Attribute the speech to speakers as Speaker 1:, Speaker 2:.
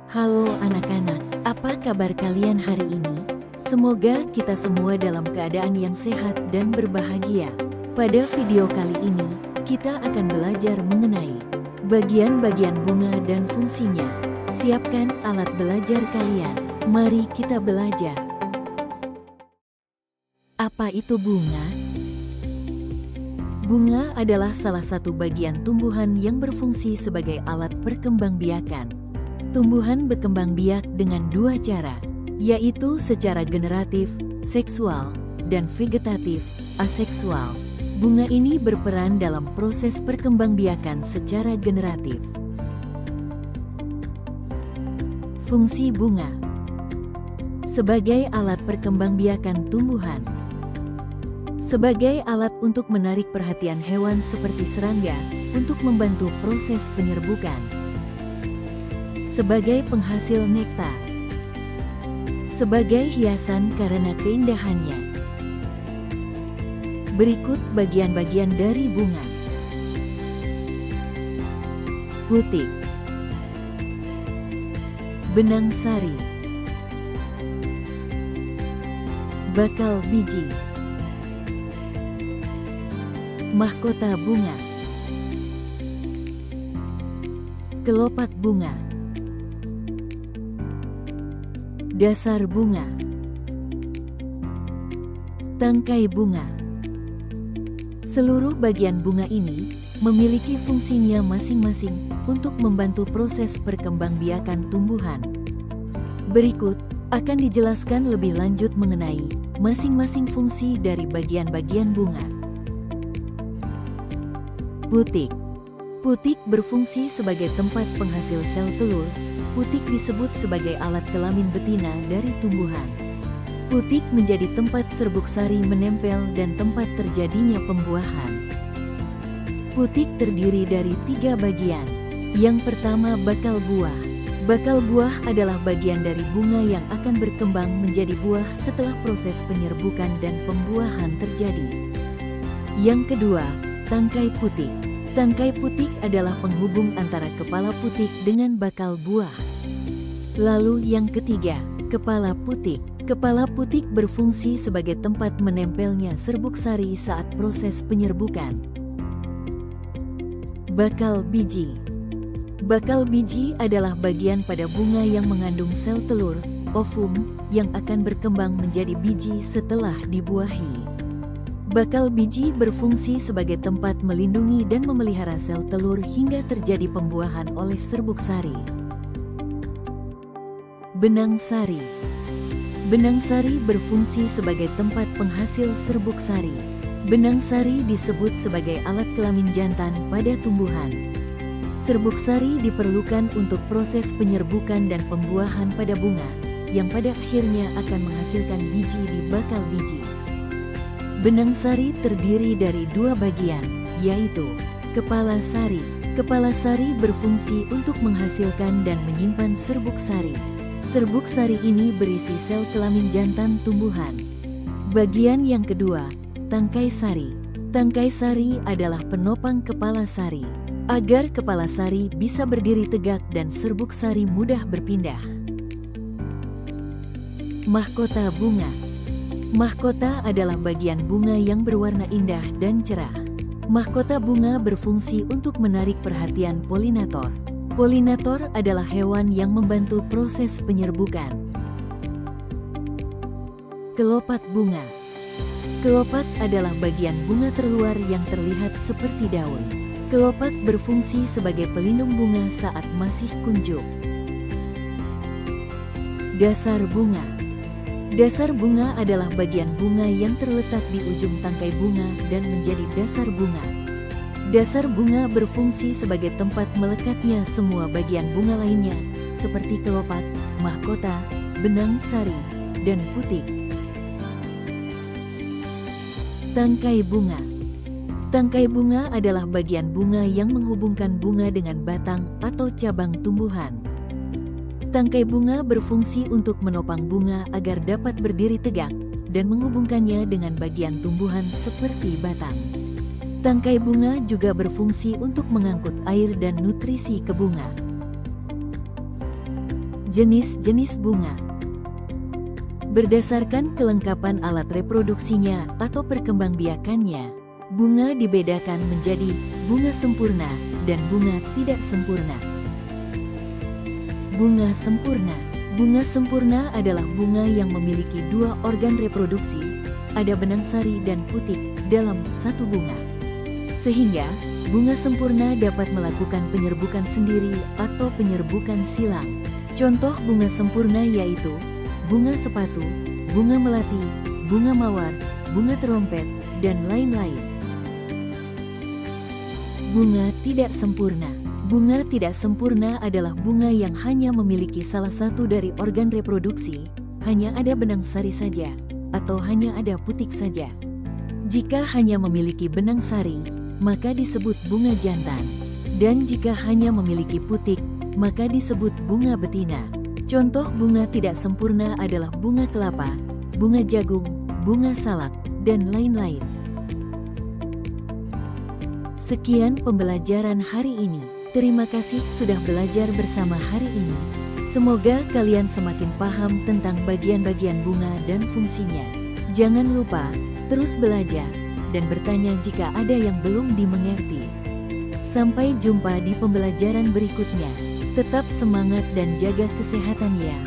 Speaker 1: Halo anak-anak, apa kabar kalian hari ini? Semoga kita semua dalam keadaan yang sehat dan berbahagia. Pada video kali ini, kita akan belajar mengenai bagian-bagian bunga dan fungsinya. Siapkan alat belajar kalian. Mari kita belajar. Apa itu bunga? Bunga adalah salah satu bagian tumbuhan yang berfungsi sebagai alat perkembangbiakan. Tumbuhan berkembang biak dengan dua cara, yaitu secara generatif, seksual, dan vegetatif, aseksual. Bunga ini berperan dalam proses perkembangbiakan secara generatif. Fungsi bunga sebagai alat perkembangbiakan tumbuhan. Sebagai alat untuk menarik perhatian hewan seperti serangga untuk membantu proses penyerbukan. Sebagai penghasil nektar. Sebagai hiasan karena keindahannya. Berikut bagian-bagian dari bunga. Putik. Benang sari. Bakal biji. Mahkota bunga. Kelopak bunga. Dasar bunga. Tangkai bunga. Seluruh bagian bunga ini memiliki fungsinya masing-masing untuk membantu proses perkembangbiakan tumbuhan. Berikut akan dijelaskan lebih lanjut mengenai masing-masing fungsi dari bagian-bagian bunga. Putik. Putik berfungsi sebagai tempat penghasil sel telur. Putik disebut sebagai alat kelamin betina dari tumbuhan. Putik menjadi tempat serbuk sari menempel dan tempat terjadinya pembuahan. Putik terdiri dari 3 bagian. Yang pertama, bakal buah. Bakal buah adalah bagian dari bunga yang akan berkembang menjadi buah setelah proses penyerbukan dan pembuahan terjadi. Yang kedua, tangkai putik. Tangkai putik adalah penghubung antara kepala putik dengan bakal buah. Lalu yang ketiga, kepala putik. Kepala putik berfungsi sebagai tempat menempelnya serbuk sari saat proses penyerbukan. Bakal biji. Bakal biji adalah bagian pada bunga yang mengandung sel telur, ovum, yang akan berkembang menjadi biji setelah dibuahi. Bakal biji berfungsi sebagai tempat melindungi dan memelihara sel telur hingga terjadi pembuahan oleh serbuk sari. Benang sari. Benang sari berfungsi sebagai tempat penghasil serbuk sari. Benang sari disebut sebagai alat kelamin jantan pada tumbuhan. Serbuk sari diperlukan untuk proses penyerbukan dan pembuahan pada bunga, yang pada akhirnya akan menghasilkan biji di bakal biji. Benang sari terdiri dari 2 bagian, yaitu kepala sari. Kepala sari berfungsi untuk menghasilkan dan menyimpan serbuk sari. Serbuk sari ini berisi sel kelamin jantan tumbuhan. Bagian yang kedua, tangkai sari. Tangkai sari adalah penopang kepala sari, agar kepala sari bisa berdiri tegak dan serbuk sari mudah berpindah. Mahkota bunga. Mahkota adalah bagian bunga yang berwarna indah dan cerah. Mahkota bunga berfungsi untuk menarik perhatian polinator. Polinator adalah hewan yang membantu proses penyerbukan. Kelopak bunga. Kelopak adalah bagian bunga terluar yang terlihat seperti daun. Kelopak berfungsi sebagai pelindung bunga saat masih kuncup. Dasar bunga. Dasar bunga adalah bagian bunga yang terletak di ujung tangkai bunga dan menjadi dasar bunga. Dasar bunga berfungsi sebagai tempat melekatnya semua bagian bunga lainnya, seperti kelopak, mahkota, benang sari, dan putik. Tangkai bunga. Tangkai bunga adalah bagian bunga yang menghubungkan bunga dengan batang atau cabang tumbuhan. Tangkai bunga berfungsi untuk menopang bunga agar dapat berdiri tegak dan menghubungkannya dengan bagian tumbuhan seperti batang. Tangkai bunga juga berfungsi untuk mengangkut air dan nutrisi ke bunga. Jenis-jenis bunga. Berdasarkan kelengkapan alat reproduksinya atau perkembangbiakannya, bunga dibedakan menjadi bunga sempurna dan bunga tidak sempurna. Bunga sempurna. Bunga sempurna adalah bunga yang memiliki dua organ reproduksi, ada benang sari dan putik dalam satu bunga. Sehingga, bunga sempurna dapat melakukan penyerbukan sendiri atau penyerbukan silang. Contoh bunga sempurna yaitu bunga sepatu, bunga melati, bunga mawar, bunga terompet, dan lain-lain. Bunga tidak sempurna. Bunga tidak sempurna adalah bunga yang hanya memiliki salah satu dari organ reproduksi, hanya ada benang sari saja, atau hanya ada putik saja. Jika hanya memiliki benang sari, maka disebut bunga jantan. Dan jika hanya memiliki putik, maka disebut bunga betina. Contoh bunga tidak sempurna adalah bunga kelapa, bunga jagung, bunga salak, dan lain-lain. Sekian pembelajaran hari ini. Terima kasih sudah belajar bersama hari ini. Semoga kalian semakin paham tentang bagian-bagian bunga dan fungsinya. Jangan lupa terus belajar dan bertanya jika ada yang belum dimengerti. Sampai jumpa di pembelajaran berikutnya. Tetap semangat dan jaga kesehatan ya.